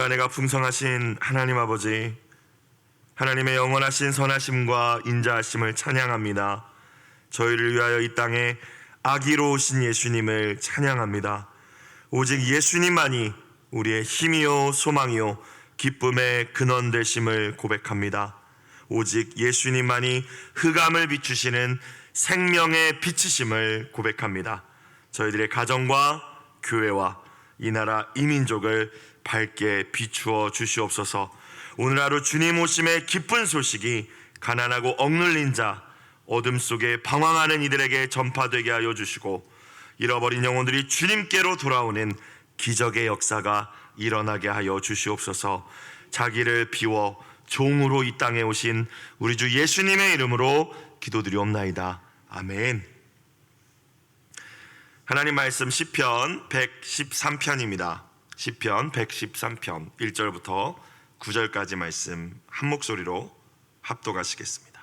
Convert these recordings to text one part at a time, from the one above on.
은혜가 풍성하신 하나님 아버지, 하나님의 영원하신 선하심과 인자하심을 찬양합니다. 저희를 위하여 이 땅에 아기로 오신 예수님을 찬양합니다. 오직 예수님만이 우리의 힘이요 소망이요 기쁨의 근원 되심을 고백합니다. 오직 예수님만이 흑암을 비추시는 생명의 빛이심을 고백합니다. 저희들의 가정과 교회와 이 나라 이 민족을 밝게 비추어 주시옵소서. 오늘 하루 주님 오심의 기쁜 소식이 가난하고 억눌린 자, 어둠 속에 방황하는 이들에게 전파되게 하여 주시고, 잃어버린 영혼들이 주님께로 돌아오는 기적의 역사가 일어나게 하여 주시옵소서. 자기를 비워 종으로 이 땅에 오신 우리 주 예수님의 이름으로 기도드리옵나이다. 아멘. 하나님 말씀 시편 113편입니다. 시편 113편 1절부터 9절까지 말씀 한 목소리로 합독하시겠습니다.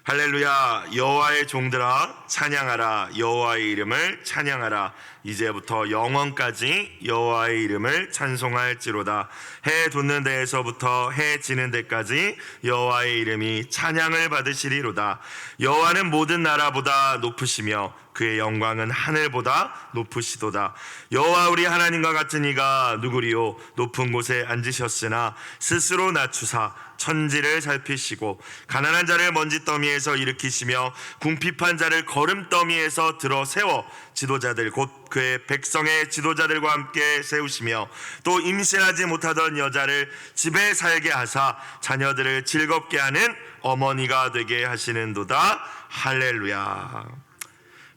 할렐루야. 여호와의 종들아 찬양하라. 여호와의 이름을 찬양하라. 이제부터 영원까지 여호와의 이름을 찬송할지로다. 해 돋는 데에서부터 해 지는 데까지 여호와의 이름이 찬양을 받으시리로다. 여호와는 모든 나라보다 높으시며 그의 영광은 하늘보다 높으시도다. 여호와 우리 하나님과 같은 이가 누구리요? 높은 곳에 앉으셨으나 스스로 낮추사 천지를 살피시고 가난한 자를 먼지더미에서 일으키시며 궁핍한 자를 거름더미에서 들어 세워 지도자들 곧 그의 백성의 지도자들과 함께 세우시며 또 임신하지 못하던 여자를 집에 살게 하사 자녀들을 즐겁게 하는 어머니가 되게 하시는도다. 할렐루야.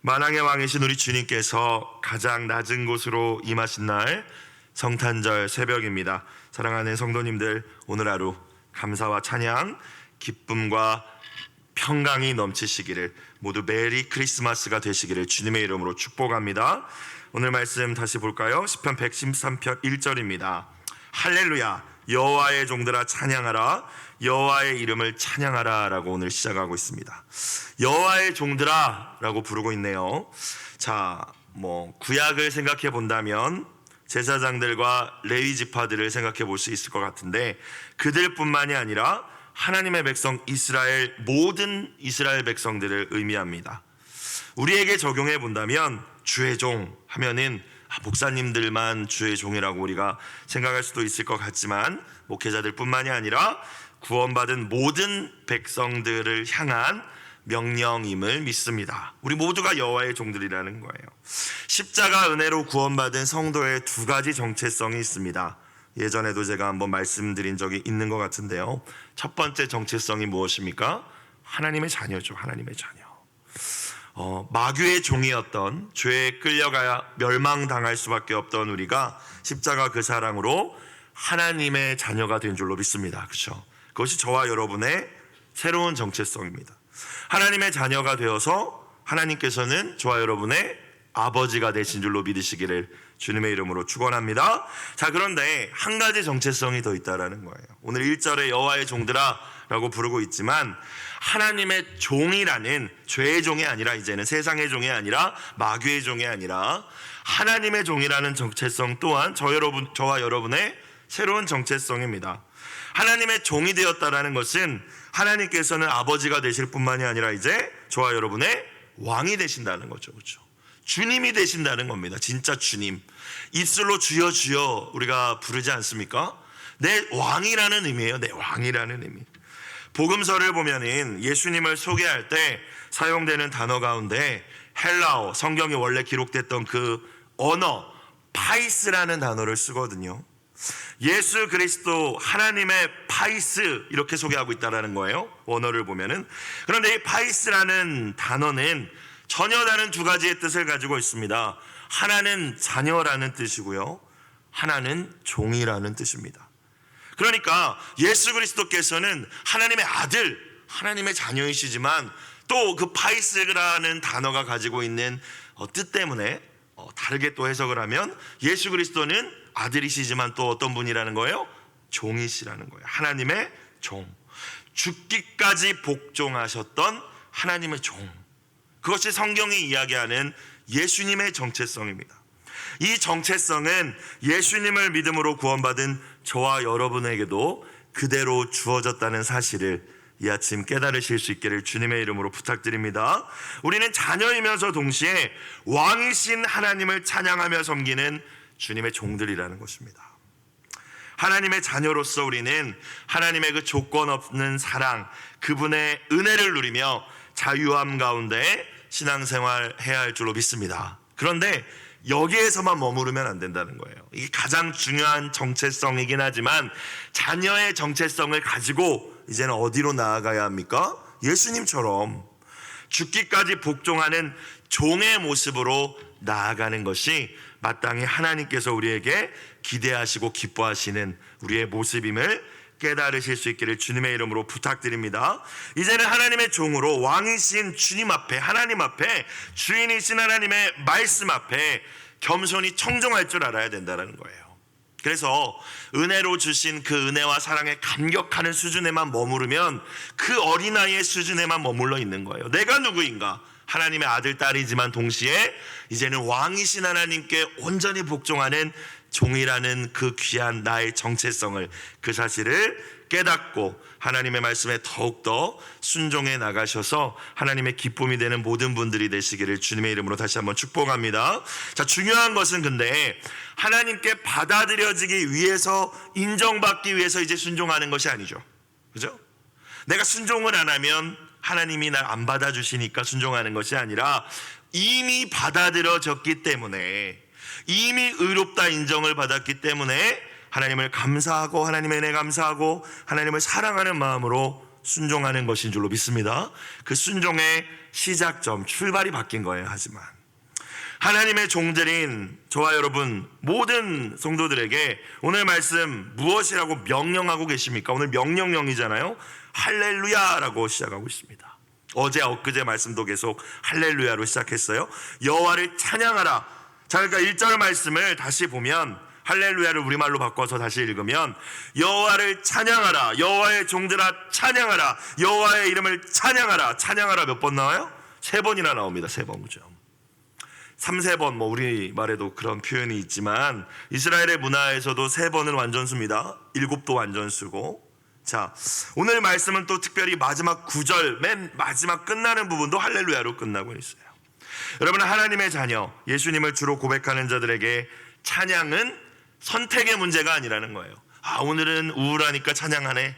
만왕의 왕이신 우리 주님께서 가장 낮은 곳으로 임하신 날 성탄절 새벽입니다. 사랑하는 성도님들, 오늘 하루 감사와 찬양, 기쁨과 평강이 넘치시기를, 모두 메리 크리스마스가 되시기를 주님의 이름으로 축복합니다. 오늘 말씀 다시 볼까요? 시편 113편 1절입니다. 할렐루야. 여호와의 종들아 찬양하라. 여호와의 이름을 찬양하라 라고 오늘 시작하고 있습니다. 여호와의 종들아 라고 부르고 있네요. 자, 구약을 생각해 본다면 제사장들과 레위 지파들을 생각해 볼 수 있을 것 같은데, 그들뿐만이 아니라 하나님의 백성 이스라엘, 모든 이스라엘 백성들을 의미합니다. 우리에게 적용해 본다면 주의 종 하면은 목사님들만 주의 종이라고 우리가 생각할 수도 있을 것 같지만, 목회자들뿐만이 아니라 구원받은 모든 백성들을 향한 명령임을 믿습니다. 우리 모두가 여호와의 종들이라는 거예요. 십자가 은혜로 구원받은 성도의 두 가지 정체성이 있습니다. 예전에도 제가 한번 말씀드린 적이 있는 것 같은데요. 첫 번째 정체성이 무엇입니까? 하나님의 자녀죠. 하나님의 자녀. 마귀의 종이었던, 죄에 끌려가야 멸망당할 수밖에 없던 우리가 십자가 그 사랑으로 하나님의 자녀가 된 줄로 믿습니다. 그렇죠? 그것이 저와 여러분의 새로운 정체성입니다. 하나님의 자녀가 되어서 하나님께서는 저와 여러분의 아버지가 되신 줄로 믿으시기를 주님의 이름으로 축원합니다. 자, 그런데 한 가지 정체성이 더 있다라는 거예요. 오늘 1절에 여호와의 종들아 라고 부르고 있지만, 하나님의 종이라는, 죄의 종이 아니라 이제는 세상의 종이 아니라 마귀의 종이 아니라 하나님의 종이라는 정체성 또한 저와 여러분의 새로운 정체성입니다. 하나님의 종이 되었다라는 것은 하나님께서는 아버지가 되실 뿐만이 아니라 이제 저와 여러분의 왕이 되신다는 거죠. 그렇죠? 주님이 되신다는 겁니다. 진짜 주님. 입술로 주여 주여 우리가 부르지 않습니까? 내 왕이라는 의미예요. 내 왕이라는 의미. 복음서를 보면은 예수님을 소개할 때 사용되는 단어 가운데 헬라어, 성경에 원래 기록됐던 그 언어 파이스라는 단어를 쓰거든요. 예수 그리스도 하나님의 파이스 이렇게 소개하고 있다는 거예요. 원어를 보면은. 그런데 이 파이스라는 단어는 전혀 다른 두 가지의 뜻을 가지고 있습니다. 하나는 자녀라는 뜻이고요, 하나는 종이라는 뜻입니다. 그러니까 예수 그리스도께서는 하나님의 아들, 하나님의 자녀이시지만 또 그 파이스라는 단어가 가지고 있는 뜻 때문에 다르게 또 해석을 하면 예수 그리스도는 아들이시지만 또 어떤 분이라는 거예요? 종이시라는 거예요. 하나님의 종. 죽기까지 복종하셨던 하나님의 종. 그것이 성경이 이야기하는 예수님의 정체성입니다. 이 정체성은 예수님을 믿음으로 구원받은 저와 여러분에게도 그대로 주어졌다는 사실을 이 아침 깨달으실 수 있기를 주님의 이름으로 부탁드립니다. 우리는 자녀이면서 동시에 왕이신 하나님을 찬양하며 섬기는 주님의 종들이라는 것입니다. 하나님의 자녀로서 우리는 하나님의 그 조건 없는 사랑, 그분의 은혜를 누리며 자유함 가운데 신앙생활 해야 할 줄로 믿습니다. 그런데 여기에서만 머무르면 안 된다는 거예요. 이게 가장 중요한 정체성이긴 하지만 자녀의 정체성을 가지고 이제는 어디로 나아가야 합니까? 예수님처럼 죽기까지 복종하는 종의 모습으로 나아가는 것이 마땅히 하나님께서 우리에게 기대하시고 기뻐하시는 우리의 모습임을 깨달으실 수 있기를 주님의 이름으로 부탁드립니다. 이제는 하나님의 종으로 왕이신 주님 앞에, 하나님 앞에, 주인이신 하나님의 말씀 앞에 겸손히 청종할 줄 알아야 된다는 거예요. 그래서 은혜로 주신 그 은혜와 사랑에 감격하는 수준에만 머무르면 그 어린아이의 수준에만 머물러 있는 거예요. 내가 누구인가? 하나님의 아들, 딸이지만 동시에 이제는 왕이신 하나님께 온전히 복종하는 종이라는 그 귀한 나의 정체성을, 그 사실을 깨닫고 하나님의 말씀에 더욱더 순종해 나가셔서 하나님의 기쁨이 되는 모든 분들이 되시기를 주님의 이름으로 다시 한번 축복합니다. 자, 중요한 것은 근데 하나님께 받아들여지기 위해서, 인정받기 위해서 이제 순종하는 것이 아니죠. 그죠? 내가 순종을 안 하면 하나님이 날 안 받아주시니까 순종하는 것이 아니라 이미 받아들여졌기 때문에, 이미 의롭다 인정을 받았기 때문에 하나님을 감사하고 하나님의 은혜 감사하고 하나님을 사랑하는 마음으로 순종하는 것인 줄로 믿습니다. 그 순종의 시작점, 출발이 바뀐 거예요. 하지만 하나님의 종들인 저와 여러분 모든 성도들에게 오늘 말씀 무엇이라고 명령하고 계십니까? 오늘 명령형이잖아요. 할렐루야라고 시작하고 있습니다. 어제 엊그제 말씀도 계속 할렐루야로 시작했어요. 여호와를 찬양하라. 자, 그러니까 1절 말씀을 다시 보면, 할렐루야를 우리말로 바꿔서 다시 읽으면 여호와를 찬양하라, 여호와의 종들아 찬양하라, 여호와의 이름을 찬양하라. 찬양하라 몇 번 나와요? 3번이나 나옵니다. 3번. 그죠? 3번, 뭐 우리말에도 그런 표현이 있지만 이스라엘의 문화에서도 3번은 완전수입니다. 7도 완전수고. 자, 오늘 말씀은 또 특별히 마지막 9절, 맨 마지막 끝나는 부분도 할렐루야로 끝나고 있어요. 여러분, 하나님의 자녀, 예수님을 주로 고백하는 자들에게 찬양은 선택의 문제가 아니라는 거예요. 아, 오늘은 우울하니까 찬양하네.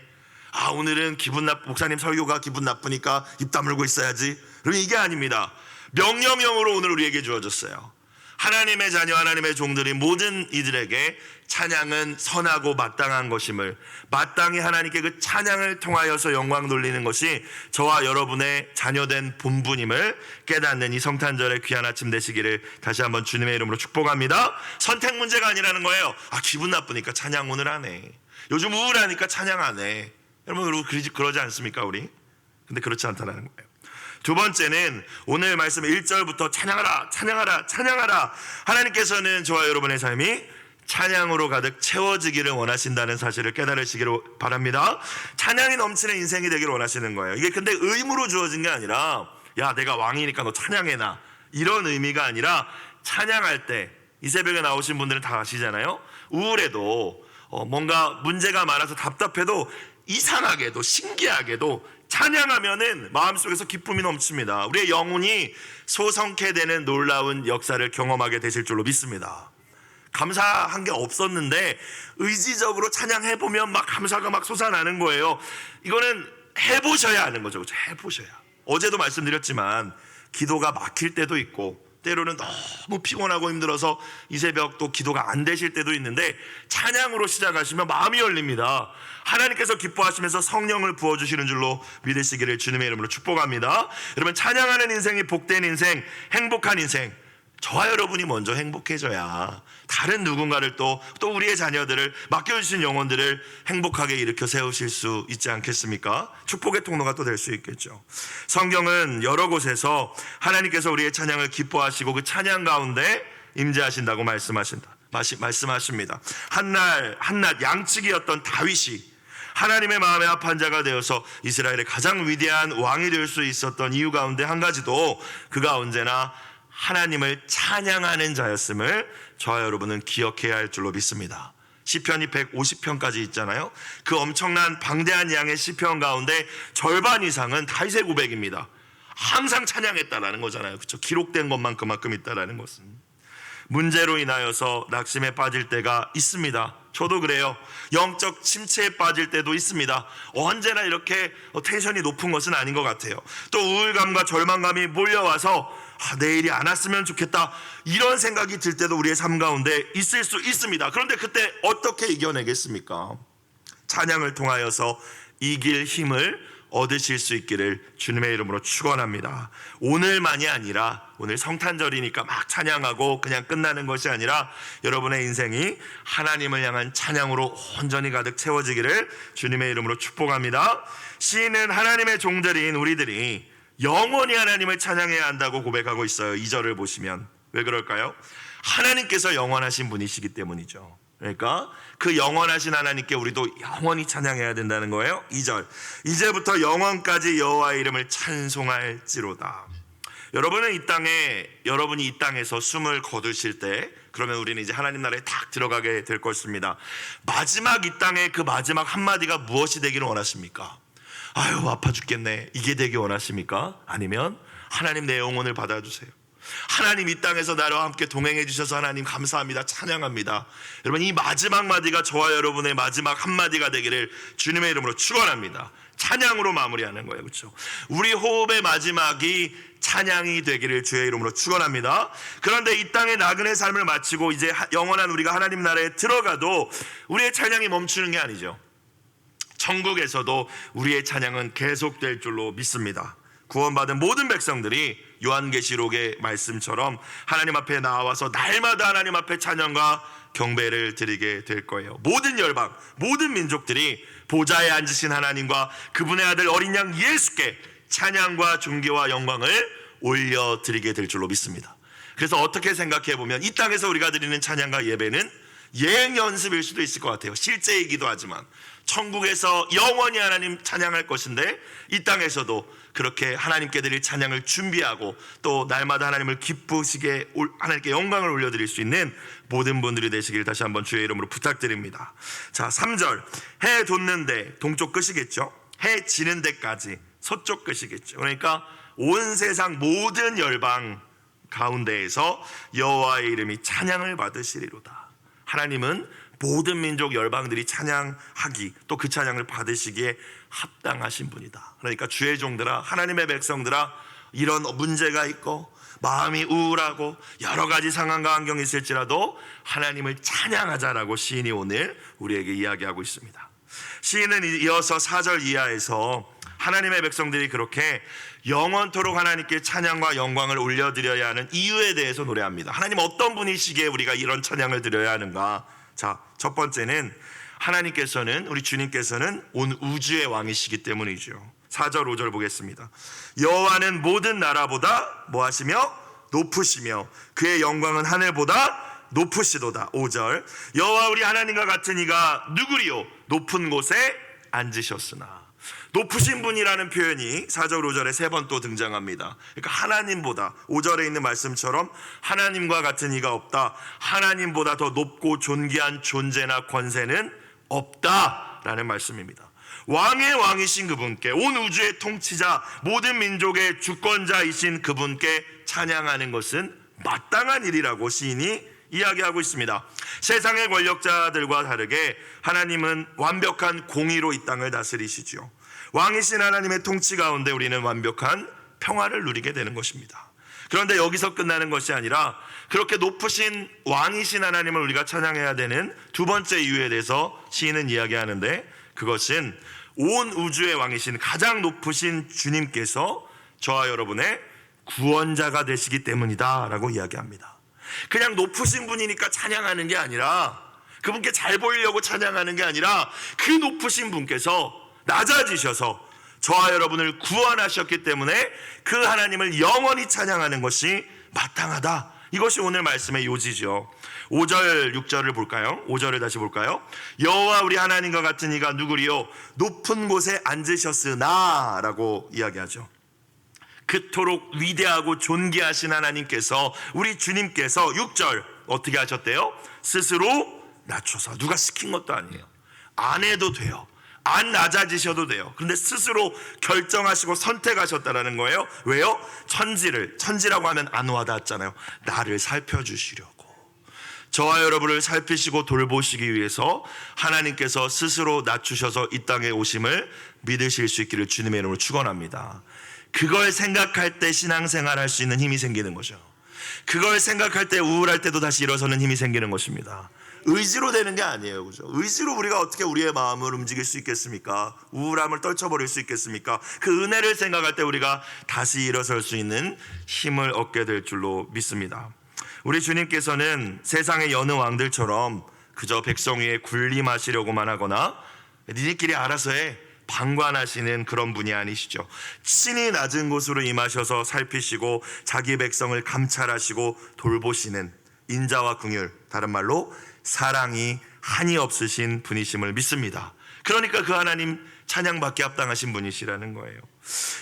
아, 오늘은 목사님 설교가 기분 나쁘니까 입 다물고 있어야지. 그럼 이게 아닙니다. 명령형으로 오늘 우리에게 주어졌어요. 하나님의 자녀, 하나님의 종들이 모든 이들에게 찬양은 선하고 마땅한 것임을, 마땅히 하나님께 그 찬양을 통하여서 영광 돌리는 것이 저와 여러분의 자녀된 본분임을 깨닫는 이 성탄절의 귀한 아침 되시기를 다시 한번 주님의 이름으로 축복합니다. 선택 문제가 아니라는 거예요. 아, 기분 나쁘니까 찬양 오늘 안 해. 요즘 우울하니까 찬양 안 해. 여러분 그러지 않습니까 우리? 근데 그렇지 않다는 거예요. 두 번째는 오늘 말씀 1절부터 찬양하라, 찬양하라, 찬양하라. 하나님께서는 저와 여러분의 삶이 찬양으로 가득 채워지기를 원하신다는 사실을 깨달으시기를 바랍니다. 찬양이 넘치는 인생이 되기를 원하시는 거예요. 이게 근데 의무로 주어진 게 아니라, 야, 내가 왕이니까 너 찬양해놔, 이런 의미가 아니라, 찬양할 때, 이 새벽에 나오신 분들은 다 아시잖아요. 우울해도 뭔가 문제가 많아서 답답해도, 이상하게도 신기하게도 찬양하면은 마음속에서 기쁨이 넘칩니다. 우리의 영혼이 소성케 되는 놀라운 역사를 경험하게 되실 줄로 믿습니다. 감사한 게 없었는데 의지적으로 찬양해보면 막 감사가 막 솟아나는 거예요. 이거는 해보셔야 하는 거죠. 그렇죠? 해보셔야. 어제도 말씀드렸지만 기도가 막힐 때도 있고, 때로는 너무 피곤하고 힘들어서 이 새벽 또 기도가 안 되실 때도 있는데, 찬양으로 시작하시면 마음이 열립니다. 하나님께서 기뻐하시면서 성령을 부어주시는 줄로 믿으시기를 주님의 이름으로 축복합니다. 여러분, 찬양하는 인생이 복된 인생, 행복한 인생, 저와 여러분이 먼저 행복해져야 다른 누군가를 또 우리의 자녀들을, 맡겨주신 영혼들을 행복하게 일으켜 세우실 수 있지 않겠습니까? 축복의 통로가 또 될 수 있겠죠. 성경은 여러 곳에서 하나님께서 우리의 찬양을 기뻐하시고 그 찬양 가운데 임재하신다고 말씀하십니다. 한낱 양측이었던 다윗이 하나님의 마음에 합한 자가 되어서 이스라엘의 가장 위대한 왕이 될 수 있었던 이유 가운데 한 가지도 그가 언제나 하나님을 찬양하는 자였음을 저와 여러분은 기억해야 할 줄로 믿습니다. 시편이 150편까지 있잖아요. 그 엄청난 방대한 양의 시편 가운데 절반 이상은 다윗의 고백입니다. 항상 찬양했다라는 거잖아요. 그렇죠? 기록된 것만 그만큼 있다라는 것은. 문제로 인하여서 낙심에 빠질 때가 있습니다. 저도 그래요. 영적 침체에 빠질 때도 있습니다. 언제나 이렇게 텐션이 높은 것은 아닌 것 같아요. 또 우울감과 절망감이 몰려와서 내일이 안 왔으면 좋겠다, 이런 생각이 들 때도 우리의 삶 가운데 있을 수 있습니다. 그런데 그때 어떻게 이겨내겠습니까? 찬양을 통하여서 이길 힘을 얻으실 수 있기를 주님의 이름으로 축원합니다. 오늘만이 아니라, 오늘 성탄절이니까 막 찬양하고 그냥 끝나는 것이 아니라 여러분의 인생이 하나님을 향한 찬양으로 온전히 가득 채워지기를 주님의 이름으로 축복합니다. 시인은 하나님의 종들인 우리들이 영원히 하나님을 찬양해야 한다고 고백하고 있어요. 2절을 보시면. 왜 그럴까요? 하나님께서 영원하신 분이시기 때문이죠. 그러니까 그 영원하신 하나님께 우리도 영원히 찬양해야 된다는 거예요. 2절, 이제부터 영원까지 여호와의 이름을 찬송할지로다. 여러분이 이 땅에서 숨을 거두실 때, 그러면 우리는 이제 하나님 나라에 딱 들어가게 될 것입니다. 마지막 이 땅의 그 마지막 한마디가 무엇이 되기를 원하십니까? 아유, 아파 죽겠네, 이게 되기 원하십니까? 아니면 하나님, 내 영혼을 받아주세요, 하나님 이 땅에서 나와 함께 동행해 주셔서 하나님 감사합니다, 찬양합니다. 여러분, 이 마지막 마디가 저와 여러분의 마지막 한마디가 되기를 주님의 이름으로 축원합니다. 찬양으로 마무리하는 거예요. 그렇죠? 우리 호흡의 마지막이 찬양이 되기를 주의 이름으로 축원합니다. 그런데 이 땅의 나그네 삶을 마치고 이제 영원한 우리가 하나님 나라에 들어가도 우리의 찬양이 멈추는 게 아니죠. 천국에서도 우리의 찬양은 계속될 줄로 믿습니다. 구원받은 모든 백성들이 요한계시록의 말씀처럼 하나님 앞에 나와서 날마다 하나님 앞에 찬양과 경배를 드리게 될 거예요. 모든 열방, 모든 민족들이 보좌에 앉으신 하나님과 그분의 아들 어린 양 예수께 찬양과 존귀와 영광을 올려드리게 될 줄로 믿습니다. 그래서 어떻게 생각해 보면 이 땅에서 우리가 드리는 찬양과 예배는 예행 연습일 수도 있을 것 같아요. 실제이기도 하지만 천국에서 영원히 하나님 찬양할 것인데, 이 땅에서도 그렇게 하나님께 드릴 찬양을 준비하고 또 날마다 하나님을 기쁘시게, 하나님께 영광을 올려드릴 수 있는 모든 분들이 되시길 다시 한번 주의 이름으로 부탁드립니다. 자, 3절, 해 돋는데 동쪽 끝이겠죠. 해 지는 데까지 서쪽 끝이겠죠. 그러니까 온 세상 모든 열방 가운데에서 여호와의 이름이 찬양을 받으시리로다. 하나님은 모든 민족 열방들이 찬양하기, 또 그 찬양을 받으시기에 합당하신 분이다. 그러니까 주의 종들아, 하나님의 백성들아, 이런 문제가 있고 마음이 우울하고 여러 가지 상황과 환경이 있을지라도 하나님을 찬양하자라고 시인이 오늘 우리에게 이야기하고 있습니다. 시인은 이어서 4절 이하에서 하나님의 백성들이 그렇게 영원토록 하나님께 찬양과 영광을 올려드려야 하는 이유에 대해서 노래합니다. 하나님 어떤 분이시기에 우리가 이런 찬양을 드려야 하는가? 자, 첫 번째는 하나님께서는, 우리 주님께서는 온 우주의 왕이시기 때문이죠. 4절 5절 보겠습니다. 여호와는 모든 나라보다 뭐하시며? 높으시며 그의 영광은 하늘보다 높으시도다. 5절, 여호와 우리 하나님과 같은 이가 누구리요? 높은 곳에 앉으셨으나. 높으신 분이라는 표현이 4절 5절에 3번 또 등장합니다. 그러니까 하나님보다, 5절에 있는 말씀처럼 하나님과 같은 이가 없다, 하나님보다 더 높고 존귀한 존재나 권세는 없다라는 말씀입니다. 왕의 왕이신 그분께, 온 우주의 통치자, 모든 민족의 주권자이신 그분께 찬양하는 것은 마땅한 일이라고 시인이 이야기하고 있습니다. 세상의 권력자들과 다르게 하나님은 완벽한 공의로 이 땅을 다스리시죠. 왕이신 하나님의 통치 가운데 우리는 완벽한 평화를 누리게 되는 것입니다. 그런데 여기서 끝나는 것이 아니라 그렇게 높으신 왕이신 하나님을 우리가 찬양해야 되는 두 번째 이유에 대해서 시인은 이야기하는데, 그것은 온 우주의 왕이신 가장 높으신 주님께서 저와 여러분의 구원자가 되시기 때문이다 라고 이야기합니다. 그냥 높으신 분이니까 찬양하는 게 아니라, 그분께 잘 보이려고 찬양하는 게 아니라, 그 높으신 분께서 낮아지셔서 저와 여러분을 구원하셨기 때문에 그 하나님을 영원히 찬양하는 것이 마땅하다. 이것이 오늘 말씀의 요지죠. 5절 6절을 볼까요? 5절을 다시 볼까요? 여호와 우리 하나님과 같은 이가 누구리요? 높은 곳에 앉으셨으나 라고 이야기하죠. 그토록 위대하고 존귀하신 하나님께서, 우리 주님께서 6절 어떻게 하셨대요? 스스로 낮춰서, 누가 시킨 것도 아니에요. 안 해도 돼요. 안 낮아지셔도 돼요. 그런데 스스로 결정하시고 선택하셨다라는 거예요. 왜요? 천지라고 하면 안 와닿았잖아요. 나를 살펴주시려고, 저와 여러분을 살피시고 돌보시기 위해서 하나님께서 스스로 낮추셔서 이 땅에 오심을 믿으실 수 있기를 주님의 이름으로 축원합니다. 그걸 생각할 때 신앙생활 할 수 있는 힘이 생기는 거죠. 그걸 생각할 때 우울할 때도 다시 일어서는 힘이 생기는 것입니다. 의지로 되는 게 아니에요, 그죠? 의지로 우리가 어떻게 우리의 마음을 움직일 수 있겠습니까? 우울함을 떨쳐버릴 수 있겠습니까? 그 은혜를 생각할 때 우리가 다시 일어설 수 있는 힘을 얻게 될 줄로 믿습니다. 우리 주님께서는 세상의 여느 왕들처럼 그저 백성 위에 군림하시려고만 하거나 니네끼리 알아서 해 방관하시는 그런 분이 아니시죠. 친히 낮은 곳으로 임하셔서 살피시고 자기 백성을 감찰하시고 돌보시는 인자와 긍휼, 다른 말로 사랑이 한이 없으신 분이심을 믿습니다. 그러니까 그 하나님 찬양받기 합당하신 분이시라는 거예요.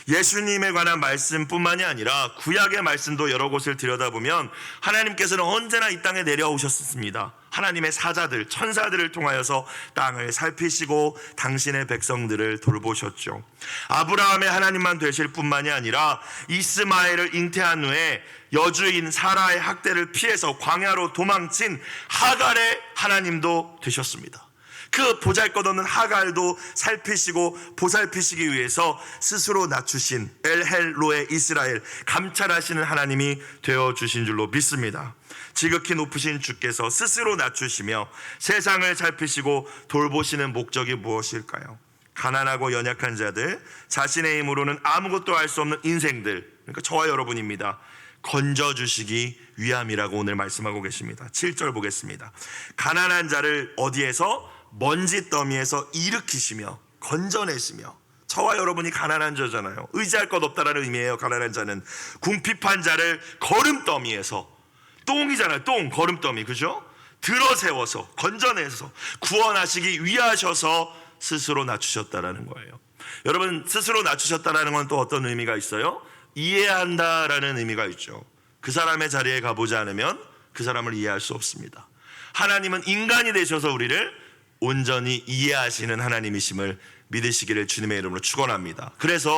예수님에 관한 말씀뿐만이 아니라 구약의 말씀도 여러 곳을 들여다보면 하나님께서는 언제나 이 땅에 내려오셨습니다. 하나님의 사자들, 천사들을 통하여서 땅을 살피시고 당신의 백성들을 돌보셨죠. 아브라함의 하나님만 되실 뿐만이 아니라 이스마엘을 잉태한 후에 여주인 사라의 학대를 피해서 광야로 도망친 하갈의 하나님도 되셨습니다. 그 보잘것없는 하갈도 살피시고 보살피시기 위해서 스스로 낮추신 엘헬로의 이스라엘, 감찰하시는 하나님이 되어주신 줄로 믿습니다. 지극히 높으신 주께서 스스로 낮추시며 세상을 살피시고 돌보시는 목적이 무엇일까요? 가난하고 연약한 자들, 자신의 힘으로는 아무것도 할 수 없는 인생들, 그러니까 저와 여러분입니다. 건져주시기 위함이라고 오늘 말씀하고 계십니다. 7절 보겠습니다. 가난한 자를 어디에서? 먼지 더미에서 일으키시며 건져내시며. 저와 여러분이 가난한 자잖아요. 의지할 것 없다라는 의미예요. 가난한 자는 궁핍한 자를 거름더미에서, 똥이잖아요. 똥, 거름더미, 그죠? 들어 세워서 건져내서 구원하시기 위하셔서 스스로 낮추셨다라는 거예요. 여러분, 스스로 낮추셨다라는 건 또 어떤 의미가 있어요? 이해한다라는 의미가 있죠. 그 사람의 자리에 가보지 않으면 그 사람을 이해할 수 없습니다. 하나님은 인간이 되셔서 우리를 온전히 이해하시는 하나님이심을 믿으시기를 주님의 이름으로 축원합니다. 그래서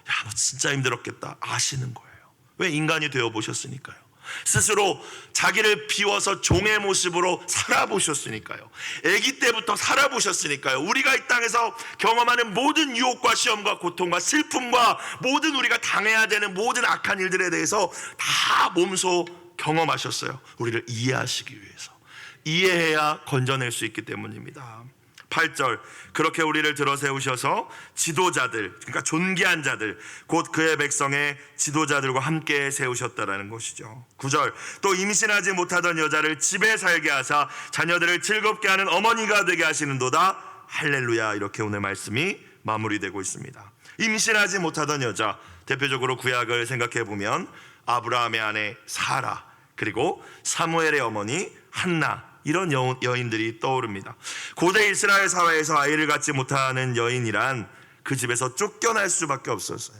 너 진짜 힘들었겠다 아시는 거예요. 왜? 인간이 되어보셨으니까요. 스스로 자기를 비워서 종의 모습으로 살아보셨으니까요. 아기 때부터 살아보셨으니까요. 우리가 이 땅에서 경험하는 모든 유혹과 시험과 고통과 슬픔과 모든 우리가 당해야 되는 모든 악한 일들에 대해서 다 몸소 경험하셨어요. 우리를 이해하시기 위해서. 이해해야 건져낼 수 있기 때문입니다. 8절, 그렇게 우리를 들어 세우셔서 지도자들, 그러니까 존귀한 자들, 곧 그의 백성의 지도자들과 함께 세우셨다라는 것이죠. 9절, 또 임신하지 못하던 여자를 집에 살게 하사 자녀들을 즐겁게 하는 어머니가 되게 하시는도다. 할렐루야. 이렇게 오늘 말씀이 마무리되고 있습니다. 임신하지 못하던 여자, 대표적으로 구약을 생각해 보면 아브라함의 아내 사라, 그리고 사무엘의 어머니 한나, 이런 여인들이 떠오릅니다. 고대 이스라엘 사회에서 아이를 갖지 못하는 여인이란 그 집에서 쫓겨날 수밖에 없었어요.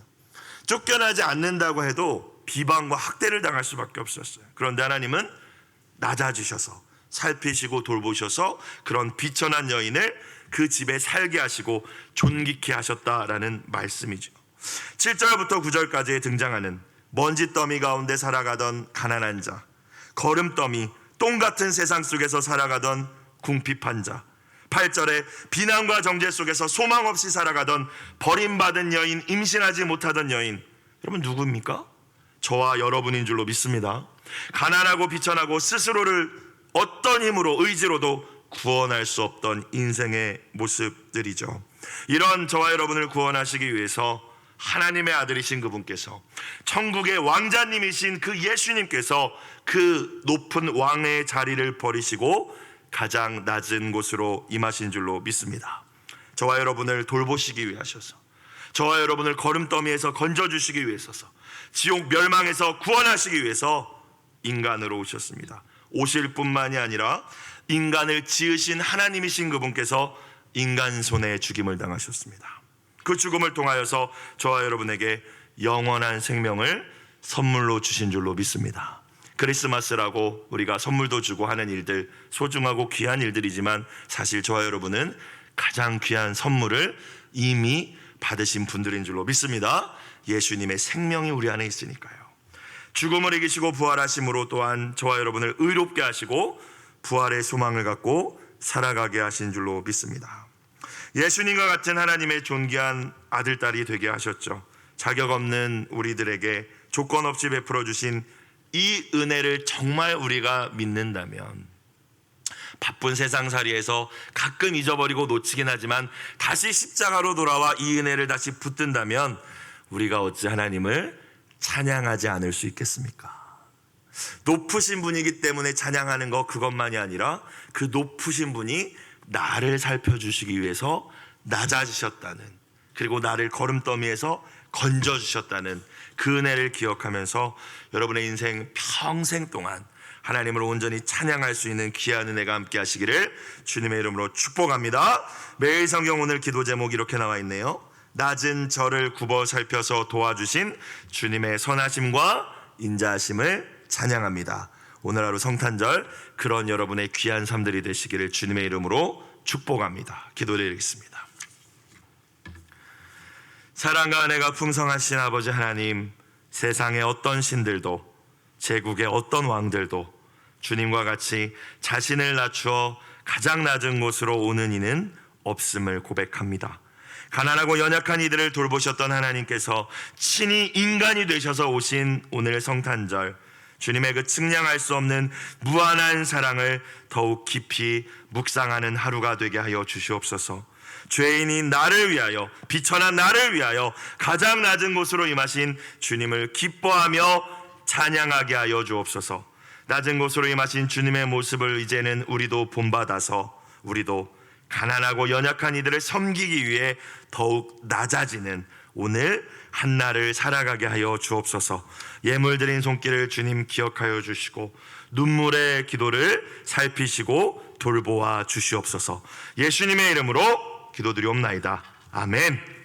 쫓겨나지 않는다고 해도 비방과 학대를 당할 수밖에 없었어요. 그런데 하나님은 낮아지셔서 살피시고 돌보셔서 그런 비천한 여인을 그 집에 살게 하시고 존귀케 하셨다라는 말씀이죠. 7절부터 9절까지 등장하는 먼지더미 가운데 살아가던 가난한 자, 거름더미, 똥 같은 세상 속에서 살아가던 궁핍한 자, 8절에 비난과 정죄 속에서 소망 없이 살아가던 버림받은 여인, 임신하지 못하던 여인, 여러분 누구입니까? 저와 여러분인 줄로 믿습니다. 가난하고 비천하고 스스로를 어떤 힘으로, 의지로도 구원할 수 없던 인생의 모습들이죠. 이런 저와 여러분을 구원하시기 위해서 하나님의 아들이신 그분께서, 천국의 왕자님이신 그 예수님께서 그 높은 왕의 자리를 버리시고 가장 낮은 곳으로 임하신 줄로 믿습니다. 저와 여러분을 돌보시기 위하셔서, 저와 여러분을 거름더미에서 건져주시기 위해서, 지옥 멸망에서 구원하시기 위해서 인간으로 오셨습니다. 오실 뿐만이 아니라 인간을 지으신 하나님이신 그분께서 인간 손에 죽임을 당하셨습니다. 그 죽음을 통하여서 저와 여러분에게 영원한 생명을 선물로 주신 줄로 믿습니다. 크리스마스라고 우리가 선물도 주고 하는 일들, 소중하고 귀한 일들이지만 사실 저와 여러분은 가장 귀한 선물을 이미 받으신 분들인 줄로 믿습니다. 예수님의 생명이 우리 안에 있으니까요. 죽음을 이기시고 부활하심으로 또한 저와 여러분을 의롭게 하시고 부활의 소망을 갖고 살아가게 하신 줄로 믿습니다. 예수님과 같은 하나님의 존귀한 아들, 딸이 되게 하셨죠. 자격 없는 우리들에게 조건 없이 베풀어 주신 이 은혜를 정말 우리가 믿는다면, 바쁜 세상살이에서 가끔 잊어버리고 놓치긴 하지만 다시 십자가로 돌아와 이 은혜를 다시 붙든다면 우리가 어찌 하나님을 찬양하지 않을 수 있겠습니까? 높으신 분이기 때문에 찬양하는 것, 그것만이 아니라 그 높으신 분이 나를 살펴주시기 위해서 낮아지셨다는, 그리고 나를 거름더미에서 건져주셨다는 그 은혜를 기억하면서 여러분의 인생 평생 동안 하나님을 온전히 찬양할 수 있는 귀한 은혜가 함께 하시기를 주님의 이름으로 축복합니다. 매일 성경 오늘 기도 제목 이렇게 나와 있네요. 낮은 저를 굽어 살펴서 도와주신 주님의 선하심과 인자하심을 찬양합니다. 오늘 하루 성탄절 그런 여러분의 귀한 삶들이 되시기를 주님의 이름으로 축복합니다. 기도드리겠습니다. 사랑과 은혜가 풍성하신 아버지 하나님, 세상의 어떤 신들도 제국의 어떤 왕들도 주님과 같이 자신을 낮추어 가장 낮은 곳으로 오는 이는 없음을 고백합니다. 가난하고 연약한 이들을 돌보셨던 하나님께서 친히 인간이 되셔서 오신 오늘 성탄절, 주님의 그 측량할 수 없는 무한한 사랑을 더욱 깊이 묵상하는 하루가 되게 하여 주시옵소서. 죄인인 나를 위하여, 비천한 나를 위하여 가장 낮은 곳으로 임하신 주님을 기뻐하며 찬양하게 하여 주옵소서. 낮은 곳으로 임하신 주님의 모습을 이제는 우리도 본받아서 우리도 가난하고 연약한 이들을 섬기기 위해 더욱 낮아지는 오늘 한날을 살아가게 하여 주옵소서. 예물 드린 손길을 주님 기억하여 주시고 눈물의 기도를 살피시고 돌보아 주시옵소서. 예수님의 이름으로 기도드리옵나이다. 아멘.